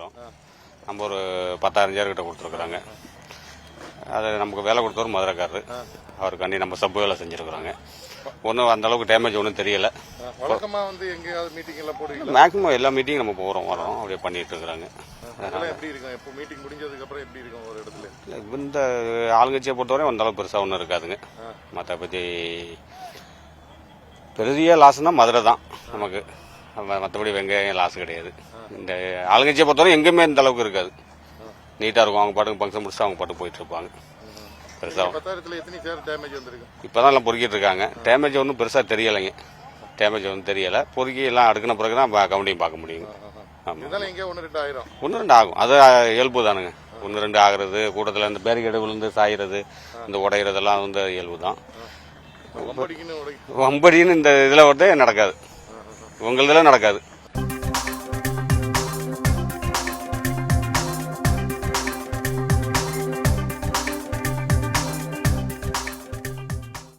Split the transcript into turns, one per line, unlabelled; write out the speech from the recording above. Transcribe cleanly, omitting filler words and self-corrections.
பண்ணியிருக்கிறோம். நம்ம ஒரு 10,000 கிட்ட கொடுத்துருக்குறாங்க. அது நமக்கு வேலை கொடுத்தவர் மதுரைக்காரரு. அவருக்காண்டி நம்ம சப்பு வேலை செஞ்சுருக்குறோங்க. ஒன்றும் அந்த அளவுக்கு டேமேஜ் ஒன்றும் தெரியல.
வழக்கமாக வந்து எங்கேயாவது மீட்டிங் எல்லாம் போடுவீங்களா?
மேக்ஸிமம் எல்லா மீட்டிங் நம்ம வரோம் அப்படியே பண்ணிட்டு இருக்கிறாங்க.
எப்படி இருக்கும்? இப்போ மீட்டிங் முடிஞ்சதுக்கு அப்புறம் எப்படி இருக்கும் ஒரு இடத்துல?
இந்த ஆளுங்கட்சியை பொறுத்தவரை அந்த அளவுக்கு பெருசாக ஒன்றும் இருக்காதுங்க. மற்றபடி பெரிய லாஸ்னா மதுரை தான் நமக்கு. மற்றபடி வெங்காயம் லாஸ் கிடையாது. இந்த ஆளுங்கட்சியை பொறுத்தவரை எங்கேயுமே இந்த அளவுக்கு இருக்காது. நீட்டாக இருக்கும். அவங்க பாட்டுக்கு ஃபங்க்ஷன் முடிச்சுட்டு அவங்க பாட்டுக்கு போயிட்டு இருப்பாங்க. பெருசாக
10,000 எத்தனை சேர் டேமேஜ் வந்திருக்கு?
இப்போதான் எல்லாம் பொறுக்கிட்டு இருக்காங்க. டேமேஜ் ஒன்றும் பெருசாக தெரியலைங்க. டேமேஜ் ஒன்றும் தெரியல. பொறுக்கி எல்லாம் அடுக்கின பிறகு தான் கவுண்டிங் பார்க்க முடியுங்க.
இருந்தாலும் எங்கே 1-2 ஆயிரம்?
1-2 ஆகும். அது இயல்பு தானுங்க. 1-2 ஆகுறது, கூட்டத்தில் இந்த பேரிகேடு விழுந்து சாயிறது, இந்த உடையிறதெல்லாம் வந்து இயல்பு தான். வம்படின்னு இந்த இதில் வந்து நடக்காது. உங்களதுல நடக்காது.